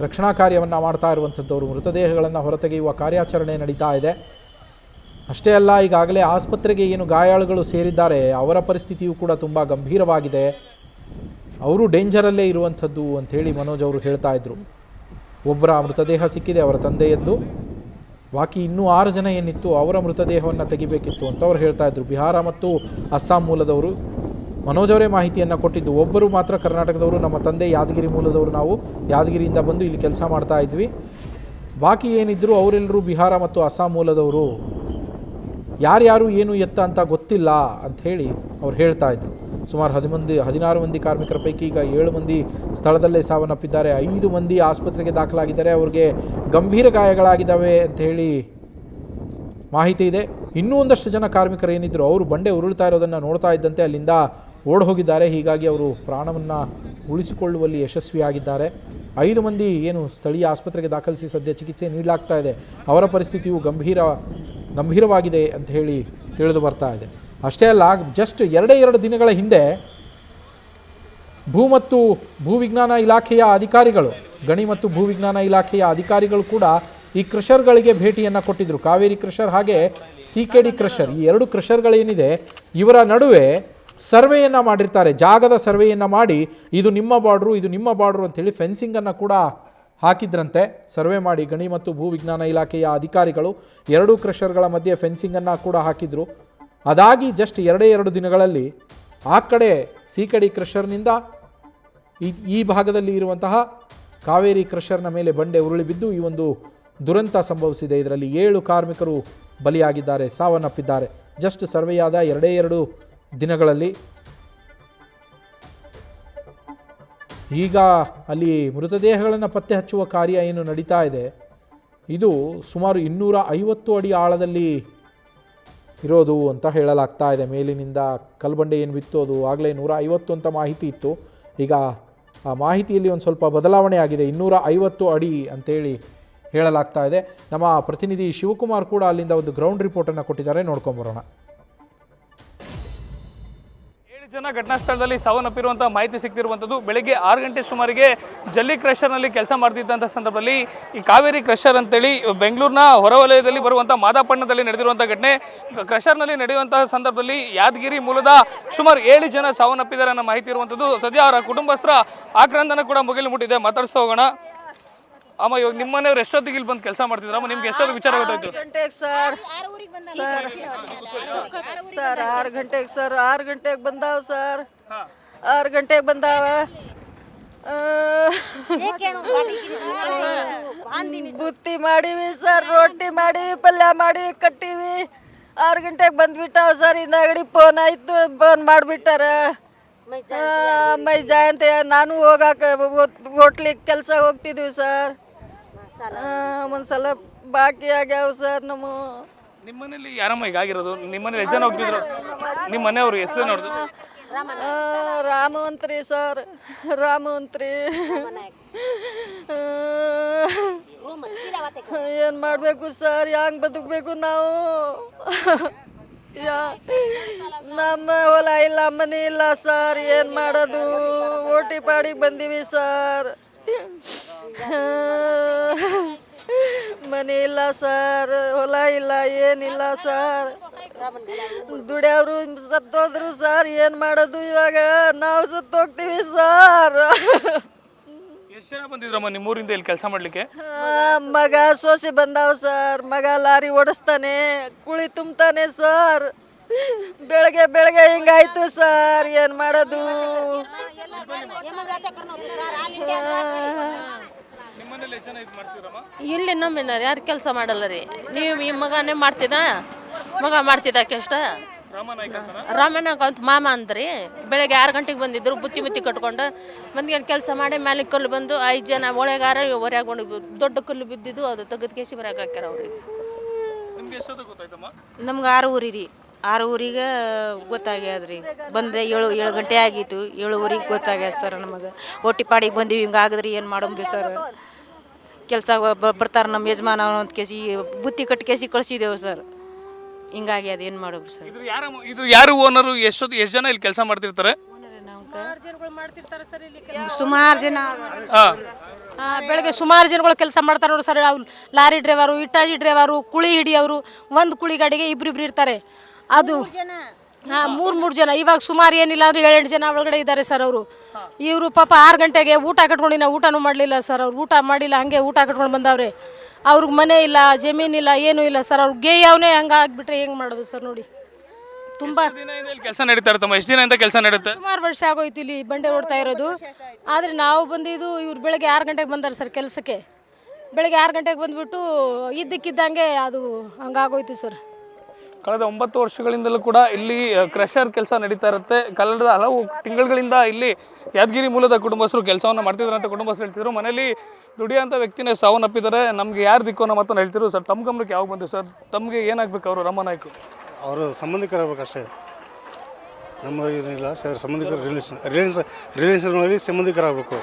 ರಕ್ಷಣಾ ಕಾರ್ಯವನ್ನು ಮಾಡ್ತಾ ಇರುವಂಥದ್ದವರು. ಮೃತದೇಹಗಳನ್ನು ಹೊರತೆಗೆಯುವ ಕಾರ್ಯಾಚರಣೆ ನಡೀತಾ ಇದೆ. ಅಷ್ಟೇ ಅಲ್ಲ, ಈಗಾಗಲೇ ಆಸ್ಪತ್ರೆಗೆ ಏನು ಗಾಯಾಳುಗಳು ಸೇರಿದ್ದಾರೆ ಅವರ ಪರಿಸ್ಥಿತಿಯೂ ಕೂಡ ತುಂಬ ಗಂಭೀರವಾಗಿದೆ. ಅವರು ಡೇಂಜರಲ್ಲೇ ಇರುವಂಥದ್ದು ಅಂಥೇಳಿ ಮನೋಜ್ ಅವರು ಹೇಳ್ತಾ ಇದ್ರು. ಒಬ್ಬರ ಮೃತದೇಹ ಸಿಕ್ಕಿದೆ, ಅವರ ತಂದೆಯದ್ದು. ಬಾಕಿ ಇನ್ನೂ 6 ಜನ ಏನಿತ್ತು ಅವರ ಮೃತದೇಹವನ್ನು ತೆಗಿಬೇಕಿತ್ತು ಅಂತ ಅವ್ರು ಹೇಳ್ತಾ ಇದ್ರು. ಬಿಹಾರ ಮತ್ತು ಅಸ್ಸಾಂ ಮೂಲದವರು. ಮನೋಜ್ ಅವರೇ ಮಾಹಿತಿಯನ್ನು ಕೊಟ್ಟಿದ್ದು. ಒಬ್ಬರು ಮಾತ್ರ ಕರ್ನಾಟಕದವರು, ನಮ್ಮ ತಂದೆ ಯಾದಗಿರಿ ಮೂಲದವರು, ನಾವು ಯಾದಗಿರಿಯಿಂದ ಬಂದು ಇಲ್ಲಿ ಕೆಲಸ ಮಾಡ್ತಾ ಇದ್ವಿ. ಬಾಕಿ ಏನಿದ್ರು ಅವರೆಲ್ಲರೂ ಬಿಹಾರ ಮತ್ತು ಅಸ್ಸಾಂ ಮೂಲದವರು. ಯಾರ್ಯಾರು ಏನು ಎತ್ತ ಅಂತ ಗೊತ್ತಿಲ್ಲ ಅಂಥೇಳಿ ಅವ್ರು ಹೇಳ್ತಾ ಇದ್ರು. ಸುಮಾರು 16 ಮಂದಿ ಕಾರ್ಮಿಕರ ಪೈಕಿ ಈಗ 7 ಮಂದಿ ಸ್ಥಳದಲ್ಲೇ ಸಾವನ್ನಪ್ಪಿದ್ದಾರೆ. 5 ಮಂದಿ ಆಸ್ಪತ್ರೆಗೆ ದಾಖಲಾಗಿದ್ದಾರೆ. ಅವ್ರಿಗೆ ಗಂಭೀರ ಗಾಯಗಳಾಗಿದ್ದಾವೆ ಅಂಥೇಳಿ ಮಾಹಿತಿ ಇದೆ. ಇನ್ನೂ ಒಂದಷ್ಟು ಜನ ಕಾರ್ಮಿಕರು ಏನಿದ್ರು ಅವರು ಬಂಡೆ ಉರುಳ್ತಾ ಇರೋದನ್ನು ನೋಡ್ತಾ ಇದ್ದಂತೆ ಅಲ್ಲಿಂದ ಓಡಿ ಹೋಗಿದ್ದಾರೆ. ಹೀಗಾಗಿ ಅವರು ಪ್ರಾಣವನ್ನು ಉಳಿಸಿಕೊಳ್ಳುವಲ್ಲಿ ಯಶಸ್ವಿಯಾಗಿದ್ದಾರೆ. 5 ಮಂದಿ ಏನು ಸ್ಥಳೀಯ ಆಸ್ಪತ್ರೆಗೆ ದಾಖಲಿಸಿ ಸದ್ಯ ಚಿಕಿತ್ಸೆ ನೀಡಲಾಗ್ತಾ ಇದೆ. ಅವರ ಪರಿಸ್ಥಿತಿಯು ಗಂಭೀರವಾಗಿದೆ ಅಂತ ಹೇಳಿ ತಿಳಿದು ಬರ್ತಾ ಇದೆ. ಅಷ್ಟೇ ಅಲ್ಲ, ಜಸ್ಟ್ 2 ದಿನಗಳ ಹಿಂದೆ ಭೂವಿಜ್ಞಾನ ಇಲಾಖೆಯ ಅಧಿಕಾರಿಗಳು, ಗಣಿ ಮತ್ತು ಭೂವಿಜ್ಞಾನ ಇಲಾಖೆಯ ಅಧಿಕಾರಿಗಳು ಕೂಡ ಈ ಕ್ರಷರ್ಗಳಿಗೆ ಭೇಟಿಯನ್ನು ಕೊಟ್ಟಿದ್ದರು. ಕಾವೇರಿ ಕ್ರಷರ್ ಹಾಗೆ CKD ಕ್ರಷರ್, ಈ 2 ಕ್ರಷರ್ಗಳೇನಿದೆ ಇವರ ನಡುವೆ ಸರ್ವೆಯನ್ನು ಮಾಡಿರ್ತಾರೆ. ಜಾಗದ ಸರ್ವೆಯನ್ನು ಮಾಡಿ ಇದು ನಿಮ್ಮ ಬಾರ್ಡ್ರು ಅಂಥೇಳಿ ಫೆನ್ಸಿಂಗನ್ನು ಕೂಡ ಹಾಕಿದ್ರಂತೆ. ಸರ್ವೆ ಮಾಡಿ ಗಣಿ ಮತ್ತು ಭೂವಿಜ್ಞಾನ ಇಲಾಖೆಯ ಅಧಿಕಾರಿಗಳು 2 ಕ್ರಷರ್ಗಳ ಮಧ್ಯೆ ಫೆನ್ಸಿಂಗನ್ನು ಕೂಡ ಹಾಕಿದ್ರು. ಅದಾಗಿ ಜಸ್ಟ್ 2 ದಿನಗಳಲ್ಲಿ ಆ ಕಡೆ CKD ಕ್ರಷರ್ನಿಂದ ಈ ಭಾಗದಲ್ಲಿ ಇರುವಂತಹ ಕಾವೇರಿ ಕ್ರಷರ್ನ ಮೇಲೆ ಬಂಡೆ ಉರುಳಿ ಬಿದ್ದು ಈ ಒಂದು ದುರಂತ ಸಂಭವಿಸಿದೆ. ಇದರಲ್ಲಿ 7 ಕಾರ್ಮಿಕರು ಬಲಿಯಾಗಿದ್ದಾರೆ, ಸಾವನ್ನಪ್ಪಿದ್ದಾರೆ. ಜಸ್ಟ್ ಸರ್ವೆಯಾದ 2 ದಿನಗಳಲ್ಲಿ. ಈಗ ಅಲ್ಲಿ ಮೃತದೇಹಗಳನ್ನು ಪತ್ತೆ ಹಚ್ಚುವ ಕಾರ್ಯ ಏನು ನಡೀತಾ ಇದೆ, ಇದು ಸುಮಾರು 250 ಅಡಿ ಆಳದಲ್ಲಿ ಇರೋದು ಅಂತ ಹೇಳಲಾಗ್ತಾ ಇದೆ. ಮೇಲಿನಿಂದ ಕಲ್ಬಂಡೆ ಏನು ಬಿತ್ತು ಅದು ಆಗಲೇ 150 ಅಂತ ಮಾಹಿತಿ ಇತ್ತು. ಈಗ ಆ ಮಾಹಿತಿಯಲ್ಲಿ ಒಂದು ಸ್ವಲ್ಪ ಬದಲಾವಣೆ ಆಗಿದೆ, 250 ಅಡಿ ಅಂತೇಳಿ ಹೇಳಲಾಗ್ತಾ ಇದೆ. ನಮ್ಮ ಪ್ರತಿನಿಧಿ ಶಿವಕುಮಾರ್ ಕೂಡ ಅಲ್ಲಿಂದ ಒಂದು ಗ್ರೌಂಡ್ ರಿಪೋರ್ಟನ್ನು ಕೊಟ್ಟಿದ್ದಾರೆ, ನೋಡ್ಕೊಂಬರೋಣ. 7 ಜನ ಘಟನಾ ಸ್ಥಳದಲ್ಲಿ ಸಾವನ್ನಪ್ಪಿರುವಂಥ ಮಾಹಿತಿ ಸಿಗ್ತಿರುವಂಥದ್ದು. ಬೆಳಗ್ಗೆ 6 ಗಂಟೆ ಸುಮಾರಿಗೆ ಜಲ್ಲಿ ಕ್ರಷರ್ನಲ್ಲಿ ಕೆಲಸ ಮಾಡ್ತಿದ್ದಂಥ ಸಂದರ್ಭದಲ್ಲಿ ಈ ಕಾವೇರಿ ಕ್ರಷರ್ ಅಂತೇಳಿ ಬೆಂಗಳೂರಿನ ಹೊರವಲಯದಲ್ಲಿ ಬರುವಂಥ ಮಾದಾಪಟ್ಟಣದಲ್ಲಿ ನಡೆದಿರುವಂಥ ಘಟನೆ. ಕ್ರಷರ್ನಲ್ಲಿ ನಡೆಯುವಂತಹ ಸಂದರ್ಭದಲ್ಲಿ ಯಾದಗಿರಿ ಮೂಲದ ಸುಮಾರು 7 ಜನ ಸಾವನ್ನಪ್ಪಿದ್ದಾರೆ ಅನ್ನೋ ಮಾಹಿತಿ ಇರುವಂಥದ್ದು. ಸದ್ಯ ಅವರ ಕುಟುಂಬಸ್ಥರ ಆಕ್ರಂದನ ಕೂಡ ಮುಗಿಲು ಮುಟ್ಟಿದೆ. ಮಾತಾಡ್ಸ್ತಾ ಹೋಗೋಣ. ಅಮ್ಮ, ಇವಾಗ ನಿಮ್ಮ ಮನೆಯವ್ರು ಎಷ್ಟೊತ್ತಿಗೆ ಇಲ್ಲಿ ಬಂದು ಕೆಲಸ ಮಾಡ್ತಿದ್ರಮ್ಮ? ನಿಮ್ಗೆ ಎಷ್ಟೊತ್ತಿಗೆ ವಿಚಾರ ಗೊತ್ತಾಯ್ತು? 6 ಗಂಟೆಗೆ ಸರ್ 6 ಗಂಟೆಗೆ ಬಂದಾವ ಸರ್. 6 ಗಂಟೆಗೆ ಬಂದಾವ. ಬುತ್ತಿ ಮಾಡೀವಿ ಸರ್, ರೊಟ್ಟಿ ಮಾಡೀವಿ, ಪಲ್ಯ ಮಾಡೀವಿ, ಕಟ್ಟೀವಿ. 6 ಗಂಟೆಗೆ ಬಂದ್ಬಿಟ್ಟಾವ ಸರ್. ಹಿಂದಾಗಡಿ ಫೋನ್ ಆಯ್ತು, ಫೋನ್ ಮಾಡಿಬಿಟ್ಟಾರ. ಮೈ ಜಯಂತಿ ನಾನು ಹೋಗಾಕ ಹೋಟ್ಲಿಗೆ ಕೆಲಸ ಹೋಗ್ತಿದ್ವಿ ಸರ್. ಒಂದ್ಸಲ ಬಾಕಿ ಆಗ್ಯಾವ ಸರ್. ನಿಮ್ಮ ಮನೇಲಿ ಯಾರಮ್ಮ ಈಗ ಆಗಿರೋದು? ನಿಮ್ಮ ಮನೇಲಿ ಎಷ್ಟು ಜನ ಹೋಗ್ತಿದ್ರು? ನಿಮ್ಮ ಮನೆಯವ್ರು ಹೆಸರು ನೋಡಿದ್ರು? ರಾಮವಂತ್ರಿ ಸರ್, ರಾಮವಂತ್ರಿ. ಏನು ಮಾಡಬೇಕು ಸರ್? ಹೆಂಗೆ ಬದುಕಬೇಕು ನಾವು? ನಮ್ಮ ಹೊಲ ಇಲ್ಲ, ಮನೆ ಇಲ್ಲ ಸರ್. ಏನು ಮಾಡೋದು? ಓಟಿ ಪಾಡಿಗೆ ಬಂದೀವಿ ಸರ್. ಮನೆ ಇಲ್ಲ ಸರ್, ಹೊಲ ಇಲ್ಲ, ಏನಿಲ್ಲ ಸರ್. ದುಡಿಯವರು ಸತ್ತೋದ್ರು ಸರ್. ಏನು ಮಾಡೋದು ಇವಾಗ? ನಾವು ಸತ್ತೋಗ್ತೀವಿ ಸರ್. ಎಷ್ಟು ಜನ ಬಂದಿದ್ರಮ್ಮ ನಿಮ್ಮೂರಿಂದ ಇಲ್ಲಿ ಕೆಲಸ ಮಾಡ್ಲಿಕ್ಕೆ? ಮಗ ಸೋಸಿ ಬಂದಾವ ಸರ್. ಮಗ ಲಾರಿ ಓಡಿಸ್ತಾನೆ, ಕುಳಿ ತುಂಬತಾನೆ ಸರ್. ಬೆಳಗ್ಗೆ ಹಿಂಗಾಯ್ತು ಸರ್. ಏನು ಮಾಡೋದು? ಇಲ್ಲಿ ನಮ್ಮ ಯಾರು ಕೆಲಸ ಮಾಡಲ್ಲ ರೀ. ನೀವು ಈ ಮಗನೇ ಮಾಡ್ತಿದ್ದ ಕೆಷ್ಟ ರಾಮನಾಯ್ಕ ಅಂತ ಮಾಮ ಅಂದ್ರಿ. ಬೆಳಗ್ಗೆ 6 ಗಂಟೆಗೆ ಬಂದಿದ್ರು. ಬುತ್ತಿ ಕಟ್ಕೊಂಡು ಬಂದ್ಕೊಂಡು ಕೆಲಸ ಮಾಡಿ ಮೇಲೆ ಕಲ್ಲು ಬಂದು 5 ಜನ ಒಳಗಾರ ಹೊರಗೊಂಡು ದೊಡ್ಡ ಕಲ್ಲು ಬಿದ್ದಿದ್ದು ಅದು ತೆಗೆದು ಕೇಸಿ ಬರಕ್ಕೆ ಹಾಕ್ಯಾರ ಅವ್ರಿಗೆ. ನಮ್ಗೆ 6 ಊರಿ ರೀ. 6 ಊರಿಗೆ ಗೊತ್ತಾಗ್ಯದ್ರಿ. ಬಂದೆ 7 ಗಂಟೆ ಆಗಿತ್ತು. 7 ಊರಿಗೆ ಗೊತ್ತಾಗ್ಯದ ಸರ್. ನಮಗೆ ಒಟ್ಟಿ ಪಾಡಿಗೆ ಬಂದೀವಿ. ಹಿಂಗೆ ಆಗಿದ್ರಿ ಏನು ಮಾಡೋಂಬಿ ಸರ್? ಕೆಲಸ ಬರ್ತಾರೆ ನಮ್ಮ ಯಜಮಾನ ಅಂತ ಕೇಸಿ ಬುತ್ತಿ ಕಟ್ಟಿ ಕೇಸಿ ಕಳಿಸಿದ್ದೇವೆ ಸರ್. ಹಿಂಗಾಗಿ ಅದೇನು ಮಾಡೋದು ಸರ್? ಇದು ಯಾರು ಓನರು? ಎಷ್ಟು ಜನ ಇಲ್ಲಿ ಕೆಲಸ ಮಾಡ್ತಿರ್ತಾರೆ? ಸುಮಾರು ಜನ ಬೆಳಗ್ಗೆ ಸುಮಾರು ಜನಗಳು ಕೆಲಸ ಮಾಡ್ತಾರೆ ನೋಡಿ ಸರ್. ಅವ್ರು ಲಾರಿ ಡ್ರೈವರು, ಇಟ್ಟಾಜಿ ಡ್ರೈವರು, ಕುಳಿ ಹಿಡಿಯೋರು. ಒಂದು ಕುಳಿ ಗಾಡಿಗೆ ಇಬ್ರು ಇರ್ತಾರೆ. ಅದು 3 ಜನ. ಇವಾಗ ಸುಮಾರು ಏನಿಲ್ಲ ಅಂದ್ರೆ 7 ಜನ ಒಳಗಡೆ ಇದ್ದಾರೆ ಸರ್. ಅವರು ಇವರು ಪಾಪ 6 ಗಂಟೆಗೆ ಊಟ ಕಟ್ಕೊಂಡು ನಾವು ಊಟನೂ ಮಾಡಲಿಲ್ಲ ಸರ್. ಅವ್ರು ಊಟ ಮಾಡಿಲ್ಲ, ಹಂಗೆ ಊಟ ಕಟ್ಕೊಂಡು ಬಂದವ್ರೆ. ಅವ್ರಿಗೆ ಮನೆ ಇಲ್ಲ, ಜಮೀನಿಲ್ಲ, ಏನೂ ಇಲ್ಲ ಸರ್. ಅವ್ರು ಗೇಯವನೇ ಹಂಗೆ ಆಗಿಬಿಟ್ರೆ ಹೆಂಗೆ ಮಾಡೋದು ಸರ್? ನೋಡಿ, ತುಂಬ ಕೆಲಸ ನಡೀತಾ ಇರುತ್ತಮ್ಮ. ಎಷ್ಟು ದಿನದಿಂದ ಕೆಲಸ ನಡೀತೆ? ಸುಮಾರು ವರ್ಷ ಆಗೋಯ್ತು ಇಲ್ಲಿ ಬಂಡೆ ಓಡ್ತಾ ಇರೋದು. ಆದರೆ ನಾವು ಬಂದಿದ್ದು ಇವ್ರು ಬೆಳಗ್ಗೆ 6 ಗಂಟೆಗೆ ಬಂದಾರೆ ಸರ್ ಕೆಲಸಕ್ಕೆ. ಬೆಳಗ್ಗೆ 6 ಗಂಟೆಗೆ ಬಂದುಬಿಟ್ಟು ಇದ್ದಕ್ಕಿದ್ದಂಗೆ ಅದು ಹಂಗಾಗೋಯ್ತು ಸರ್. ಕಳೆದ 9 ವರ್ಷಗಳಿಂದಲೂ ಕೂಡ ಇಲ್ಲಿ ಕ್ರಷರ್ ಕೆಲಸ ನಡೀತಾ ಇರುತ್ತೆ. ಕಳೆದ ಹಲವು ತಿಂಗಳುಗಳಿಂದ ಇಲ್ಲಿ ಯಾದಗಿರಿ ಮೂಲದ ಕುಟುಂಬಸ್ಥರು ಕೆಲಸವನ್ನು ಮಾಡ್ತಿದ್ರು ಅಂತ ಕುಟುಂಬಸ್ಥರು ಹೇಳ್ತಿದ್ರು. ಮನೆಯಲ್ಲಿ ದುಡಿಯೋಂಥ ವ್ಯಕ್ತಿನೇ ಸಾವನ್ನಪ್ಪಿದ್ದಾರೆ. ನಮಗೆ ಯಾರು ದಿಕ್ಕು ಅನ್ನೋ ಮಾತನ್ನು ಹೇಳ್ತಿರು ಸರ್. ತಮ್ಮ ಗಮನಕ್ಕೆ ಯಾವಾಗ ಬಂತು ಸರ್? ತಮಗೆ ಏನಾಗಬೇಕು ಅವರು ರಮನಾಯ್ಕು? ಅವರು ಸಂಬಂಧಿಕರಾಗಬೇಕಷ್ಟೇ, ನಮ್ಮ ಏನಿಲ್ಲ ಸರ್. ಸಂಬಂಧಿಕರು ರಿಲೇಷನ್ಗಳಲ್ಲಿ ಸಂಬಂಧಿಕರಾಗಬೇಕು.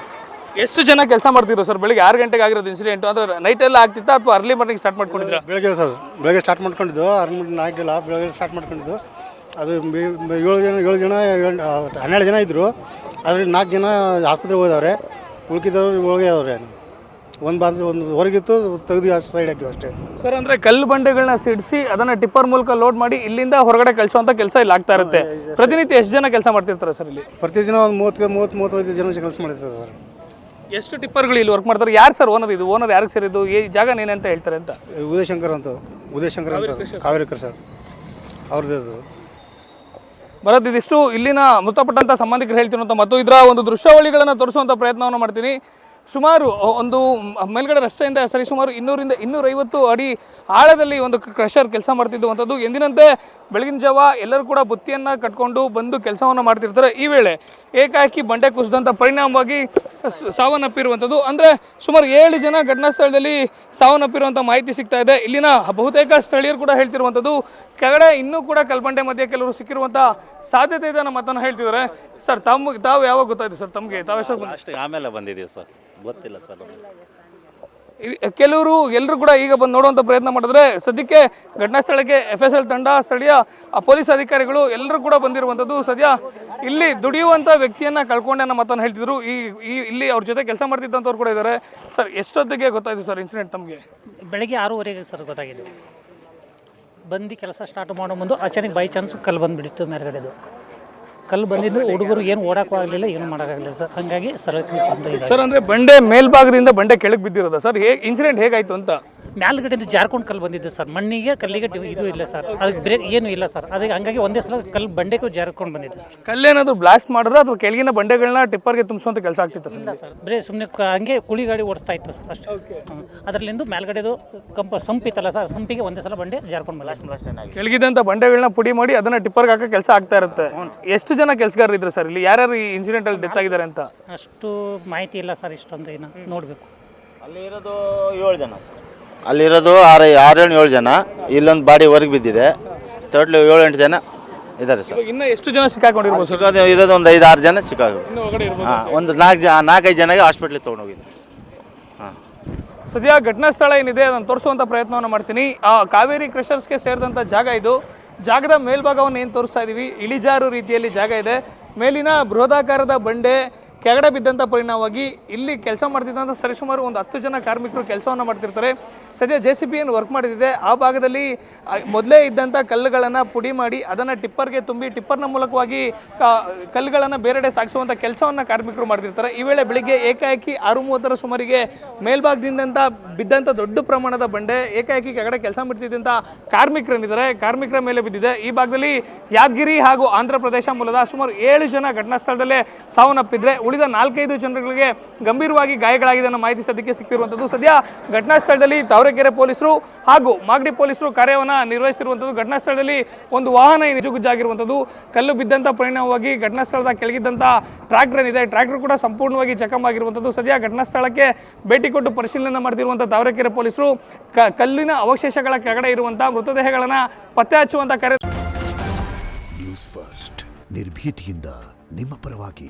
ಎಷ್ಟು ಜನ ಕೆಲಸ ಮಾಡ್ತಿದ್ರು ಸರ್? ಬೆಳಿಗ್ಗೆ 6 ಗಂಟೆಗೆ ಆಗಿರೋದು ಇನ್ಸಿಡೆಂಟ್ ಅಂದರೆ ನೈಟೆಲ್ಲ ಆಗ್ತಿತ್ತಾ ಅಥವಾ ಅರ್ಲಿ ಮಾರ್ನಿಂಗ್ ಸ್ಟಾರ್ಟ್ ಮಾಡ್ಕೊಂಡಿದ್ರ? ಬೆಳಗ್ಗೆ ಸರ್, ಬೆಳಗ್ಗೆ ಸ್ಟಾರ್ಟ್ ಮಾಡ್ಕೊಂಡಿದ್ದು. 6 ನೈಟ್ ಇಲ್ಲ, ಬೆಳಗ್ಗೆ ಸ್ಟಾರ್ಟ್ ಮಾಡ್ಕೊಂಡಿದ್ದು. ಅದು 7 ಜನ 12 ಜನ ಇದ್ದರು. ಅದರಲ್ಲಿ 4 ಜನ ಆಸ್ಪತ್ರೆಗೆ ಹೋದವ್ರೆ, ಉಳ್ಕಿದವ್ರು ಒಳಗೆ ಅವ್ರೆ. ಒಂದು ಹೊರಗಿತ್ತು, ತೆಗೆದು ಸೈಡ್ ಹಾಕಿವಿ ಅಷ್ಟೇ ಸರ್. ಅಂದರೆ ಕಲ್ಲು ಬಂಡೆಗಳನ್ನ ಸಿಡಿಸಿ ಅದನ್ನು ಟಿಪ್ಪರ್ ಮೂಲಕ ಲೋಡ್ ಮಾಡಿ ಇಲ್ಲಿಂದ ಹೊರಗಡೆ ಕಳಿಸುವಂಥ ಕೆಲಸ ಇಲ್ಲಿ ಆಗ್ತಾ ಇರುತ್ತೆ. ಪ್ರತಿನಿತ್ಯ ಎಷ್ಟು ಜನ ಕೆಲಸ ಮಾಡ್ತಿರ್ತಾರೆ ಸರ್ ಇಲ್ಲಿ? ಪ್ರತಿ ದಿನ ಒಂದು 30-35 ಜನ ಕೆಲಸ ಮಾಡ್ತಿರ್ತಾರೆ ಸರ್. ಎಷ್ಟು ಟಿಪ್ಪರ್ಗಳು ಇಲ್ಲಿ ವರ್ಕ್ ಮಾಡ್ತಾರೆ? ಯಾರು ಸರ್ ಓನರ್? ಇದು ಓನರ್ ಯಾರಿಗೆ ಸೇರಿದ್ದು? ಈ ಜಾಗ ನೀನಂತ ಹೇಳ್ತಾರೆ ಅಂತ? ಉದಯಶಂಕರ್ ಅಂತ ಕಾವೇರಿ ಸರ್ ಅವ್ರದ್ದು ಬರೋದು. ಇದಿಷ್ಟು ಇಲ್ಲಿನ ಮೃತಪಟ್ಟಂಥ ಸಂಬಂಧಿಕರು ಹೇಳ್ತಿರುವಂಥ ಮತ್ತು ಇದರ ಒಂದು ದೃಶ್ಯಾವಳಿಗಳನ್ನು ತೋರಿಸುವಂಥ ಪ್ರಯತ್ನವನ್ನು ಮಾಡ್ತೀನಿ. ಸುಮಾರು ಒಂದು ಮೇಲ್ಗಡೆ ರಸ್ತೆಯಿಂದ ಸರಿಸುಮಾರು 200-250 ಅಡಿ ಆಳದಲ್ಲಿ ಒಂದು ಕ್ರಷರ್ ಕೆಲಸ ಮಾಡ್ತಿದ್ದುವಂಥದ್ದು. ಎಂದಿನಂತೆ ಬೆಳಗಿನ ಜಾವ ಎಲ್ಲರೂ ಕೂಡ ಬುತ್ತಿಯನ್ನು ಕಟ್ಕೊಂಡು ಬಂದು ಕೆಲಸವನ್ನು ಮಾಡ್ತಿರ್ತಾರೆ. ಈ ವೇಳೆ ಏಕಾಏಕಿ ಬಂಡೆ ಕುಸಿದಂಥ ಪರಿಣಾಮವಾಗಿ ಸಾವನ್ನಪ್ಪಿರುವಂಥದ್ದು. ಅಂದರೆ ಸುಮಾರು 7 ಜನ ಘಟನಾ ಸ್ಥಳದಲ್ಲಿ ಸಾವನ್ನಪ್ಪಿರುವಂಥ ಮಾಹಿತಿ ಸಿಗ್ತಾ ಇದೆ. ಇಲ್ಲಿನ ಬಹುತೇಕ ಸ್ಥಳೀಯರು ಕೂಡ ಹೇಳ್ತಿರುವಂಥದ್ದು ಕೆಳಗಡೆ ಇನ್ನೂ ಕೂಡ ಕಲ್ಬಂಡೆ ಮಧ್ಯೆ ಕೆಲವರು ಸಿಕ್ಕಿರುವಂಥ ಸಾಧ್ಯತೆ ಇದೆ ಅನ್ನೋ ಮಾತನ್ನು ಹೇಳ್ತಿದ್ದಾರೆ. ಸರ್ ತಾವು ಯಾವಾಗ ಗೊತ್ತಾಯ್ತು ಸರ್ ತಮಗೆ? ಅಷ್ಟೇ ಆಮೇಲೆ ಬಂದಿದ್ದೀವಿ ಸರ್, ಗೊತ್ತಿಲ್ಲ ಸರ್. ಕೆಲವರು ಎಲ್ಲರೂ ಕೂಡ ಈಗ ಬಂದು ನೋಡುವಂಥ ಪ್ರಯತ್ನ ಮಾಡಿದ್ರೆ ಸದ್ಯಕ್ಕೆ ಘಟನಾ ಸ್ಥಳಕ್ಕೆ FSL ತಂಡ, ಸ್ಥಳೀಯ ಪೊಲೀಸ್ ಅಧಿಕಾರಿಗಳು ಎಲ್ಲರೂ ಕೂಡ ಬಂದಿರುವಂಥದ್ದು. ಸದ್ಯ ಇಲ್ಲಿ ದುಡಿಯುವಂಥ ವ್ಯಕ್ತಿಯನ್ನು ಕಳ್ಕೊಂಡೆ ಅನ್ನೋ ಮಾತನ್ನು ಹೇಳ್ತಿದ್ರು. ಇಲ್ಲಿ ಅವ್ರ ಜೊತೆ ಕೆಲಸ ಮಾಡ್ತಿದ್ದಂಥವ್ರು ಕೂಡ ಇದ್ದಾರೆ. ಸರ್ ಎಷ್ಟೊತ್ತಿಗೆ ಗೊತ್ತಾಯ್ತು ಸರ್ ಇನ್ಸಿಡೆಂಟ್ ತಮಗೆ? ಬೆಳಗ್ಗೆ 6:30 ಸರ್ ಗೊತ್ತಾಗಿದ್ದು. ಬಂದು ಕೆಲಸ ಸ್ಟಾರ್ಟ್ ಮಾಡೋ ಮುಂದೆ ಅಚಾನಕ್ ಬೈ ಚಾನ್ಸ್ ಕಲ್ಲು ಬಂದುಬಿಟ್ಟಿತ್ತು ಮೇಲ್ಗಡೆದು. ಕಲ್ಲು ಬಂದಿದ್ದು ಹುಡುಗರು ಏನು ಓಡಾಕೂ ಆಗಲಿಲ್ಲ, ಏನು ಮಾಡೋಕ್ಕಾಗಲಿಲ್ಲ ಸರ್. ಹಾಗಾಗಿ ಸರ್ ಸರ್ ಅಂದರೆ ಬಂಡೆ ಮೇಲ್ಭಾಗದಿಂದ ಬಂಡೆ ಕೆಳಗೆ ಬಿದ್ದಿರೋದ ಸರ್? ಇನ್ಸಿಡೆಂಟ್ ಹೇಗಾಯಿತು ಅಂತ? ಮ್ಯಾಲ್ಗಡೆಯಿಂದ ಜಾರ್ಕೊಂಡು ಕಲ್ಲು ಬಂದಿದ್ದು ಸರ್. ಮಣ್ಣಿಗೆ ಕಲ್ಲಿಗೆ ಇದು ಇಲ್ಲ ಸರ್, ಅದಕ್ಕೆ ಬ್ರೇಕ್ ಏನೂ ಇಲ್ಲ ಸರ್. ಅದಕ್ಕೆ ಹಂಗಾಗಿ ಒಂದೇ ಸಲ ಕಲ್ಲು ಬಂಡೆಗೂ ಜಾರ್ಕೊಂಡು ಬಂದಿದ್ದು ಸರ್. ಕಲ್ಲೇನಾದ್ರು ಬ್ಲಾಸ್ಟ್ ಮಾಡಿದ್ರೆ ಅಥವಾ ಕೆಳಗಿನ ಬಂಡೆಗಳನ್ನ ಟಿಪ್ಪರ್ಗೆ ತುಂಬಿಸುವಂಥ ಕೆಲಸ ಆಗ್ತಿತ್ತು ಸರ್? ಇಲ್ಲ ಸರ್, ಬರೀ ಸುಮ್ಮನೆ ಹಂಗೆ ಕುಳಿ ಗಾಡಿ ಓಡಿಸ್ತಾ ಇತ್ತು ಸರ್ ಅಷ್ಟೇ. ಅದರಲ್ಲಿಂದ ಮೇಲ್ಗಡೆದು ಸಂಪಿತ್ತಲ್ಲ ಸರ್, ಸಂಪಿಗೆ ಒಂದೇ ಸಲ ಬಂಡೆ ಜಾರ್ಕೊಂಡು ಬಂದ. ಕೆಳಗಿದಂಥ ಬಂಡೆಗಳನ್ನ ಪುಡಿ ಮಾಡಿ ಅದನ್ನ ಟಿಪ್ಪರ್ಗೆ ಹಾಕೋ ಕೆಲಸ ಆಗ್ತಾ ಇರುತ್ತೆ. ಎಷ್ಟು ಜನ ಕೆಲಸಗಾರರು ಇದ್ರು ಸರ್ ಇಲ್ಲಿ? ಯಾರ್ಯಾರು ಈ ಇನ್ಸಿಡೆಂಟಲ್ಲಿ ಡೆತ್ ಆಗಿದ್ದಾರೆ ಅಂತ ಅಷ್ಟು ಮಾಹಿತಿ ಇಲ್ಲ ಸರ್. ಇಷ್ಟೊಂದು ಏನು ನೋಡಬೇಕು. ಅಲ್ಲಿರೋದು 7 ಜನ ಸರ್. ಅಲ್ಲಿರೋದು 6-7 ಜನ. ಇಲ್ಲೊಂದು ಬಾಡಿ ಹೊರಗೆ ಬಿದ್ದಿದೆ. ಟೋಟಲ್ 7-8 ಜನ ಇದ್ದಾರೆ ಸರ್. ಇನ್ನು ಎಷ್ಟು ಜನ ಸಿಕ್ಕಾಕೊಂಡಿರ್ಬೋದು ಸರ್? ಇರೋದು ಒಂದು 5-6 ಜನ ಸಿಕ್ಕಾಗ. ಒಂದು 4-5 ಜನಗೆ ಹಾಸ್ಪಿಟ್ಲಿಗೆ ತೊಗೊಂಡೋಗಿದ್ದೆ. ಹಾಂ, ಸದ್ಯ ಘಟನಾ ಸ್ಥಳ ಏನಿದೆ ಅದನ್ನು ತೋರಿಸುವಂಥ ಪ್ರಯತ್ನವನ್ನು ಮಾಡ್ತೀನಿ. ಕಾವೇರಿ ಕ್ರಷರ್ಸ್ಗೆ ಸೇರಿದಂಥ ಜಾಗ ಇದು. ಜಾಗದ ಮೇಲ್ಭಾಗವನ್ನು ಏನು ತೋರಿಸ್ತಾ ಇದ್ದೀವಿ, ಇಳಿಜಾರು ರೀತಿಯಲ್ಲಿ ಜಾಗ ಇದೆ. ಮೇಲಿನ ಬೃಹದಾಕಾರದ ಬಂಡೆ ಕೆಳಗಡೆ ಬಿದ್ದಂಥ ಪರಿಣಾಮವಾಗಿ ಇಲ್ಲಿ ಕೆಲಸ ಮಾಡ್ತಿದ್ದಂಥ ಸರಿಸುಮಾರು ಒಂದು 10 ಜನ ಕಾರ್ಮಿಕರು ಕೆಲಸವನ್ನು ಮಾಡ್ತಿರ್ತಾರೆ. ಸದ್ಯ JCB ಏನು ವರ್ಕ್ ಮಾಡಿದೆ ಆ ಭಾಗದಲ್ಲಿ ಮೊದಲೇ ಇದ್ದಂಥ ಕಲ್ಲುಗಳನ್ನು ಪುಡಿ ಮಾಡಿ ಅದನ್ನು ಟಿಪ್ಪರ್ಗೆ ತುಂಬಿ ಟಿಪ್ಪರ್ನ ಮೂಲಕವಾಗಿ ಕಲ್ಲುಗಳನ್ನು ಬೇರೆಡೆ ಸಾಗಿಸುವಂಥ ಕೆಲಸವನ್ನು ಕಾರ್ಮಿಕರು ಮಾಡ್ತಿರ್ತಾರೆ. ಈ ವೇಳೆ ಬೆಳಿಗ್ಗೆ ಏಕಾಏಕಿ 6:30 ಸುಮಾರಿಗೆ ಮೇಲ್ಭಾಗದಿಂದ ಬಿದ್ದಂಥ ದೊಡ್ಡ ಪ್ರಮಾಣದ ಬಂಡೆ ಏಕಾಏಕಿ ಕೆಳಗಡೆ ಕೆಲಸ ಮಾಡ್ತಿದ್ದಂಥ ಕಾರ್ಮಿಕರೇನಿದ್ದಾರೆ ಕಾರ್ಮಿಕರ ಮೇಲೆ ಬಿದ್ದಿದೆ. ಈ ಭಾಗದಲ್ಲಿ ಯಾದಗಿರಿ ಹಾಗೂ ಆಂಧ್ರ ಪ್ರದೇಶ ಮೂಲದ ಸುಮಾರು 7 ಜನ ಘಟನಾ ಸ್ಥಳದಲ್ಲೇ ಸಾವನ್ನಪ್ಪಿದ್ರೆ ಉಳಿದ 4-5 ಜನರಿಗೆ ಗಂಭೀರವಾಗಿ ಗಾಯಗಳಾಗಿದೆ ಅನ್ನೋ ಮಾಹಿತಿ ಸದ್ಯಕ್ಕೆ ಸಿಕ್ಕಿರುವಂಥದ್ದು. ಸದ್ಯ ಘಟನಾ ಸ್ಥಳದಲ್ಲಿ ತಾವರೆಕೆರೆ ಪೊಲೀಸರು ಹಾಗೂ ಮಾಗಡಿ ಪೊಲೀಸರು ಕಾರ್ಯವನ್ನು ನಿರ್ವಹಿಸಿರುವಂಥದ್ದು. ಘಟನಾ ಸ್ಥಳದಲ್ಲಿ ಒಂದು ವಾಹನ ನಿಜಗುಜ್ಜಾಗಿರುವಂಥದ್ದು. ಕಲ್ಲು ಬಿದ್ದಂಥ ಪರಿಣಾಮವಾಗಿ ಘಟನಾ ಸ್ಥಳದ ಕೆಳಗಿದ್ದಂಥ ಟ್ರ್ಯಾಕ್ಟರ್ ಏನಿದೆ ಟ್ರ್ಯಾಕ್ಟರ್ ಕೂಡ ಸಂಪೂರ್ಣವಾಗಿ ಜಖಮ್ ಆಗಿರುವಂಥದ್ದು. ಸದ್ಯ ಘಟನಾ ಸ್ಥಳಕ್ಕೆ ಭೇಟಿ ಕೊಟ್ಟು ಪರಿಶೀಲನೆ ಮಾಡ್ತಿರುವಂಥ ತಾವರೆಕೆರೆ ಪೊಲೀಸರು ಕಲ್ಲಿನ ಅವಶೇಷಗಳ ಕೆಳಗಡೆ ಇರುವಂಥ ಮೃತದೇಹಗಳನ್ನು ಪತ್ತೆ ಹಚ್ಚುವಂಥ ಕಾರ್ಯ. ನ್ಯೂಸ್ ಫಸ್ಟ್ ನಿರ್ಭೀತಿಯಿಂದ ನಿಮ್ಮ ಪರವಾಗಿ.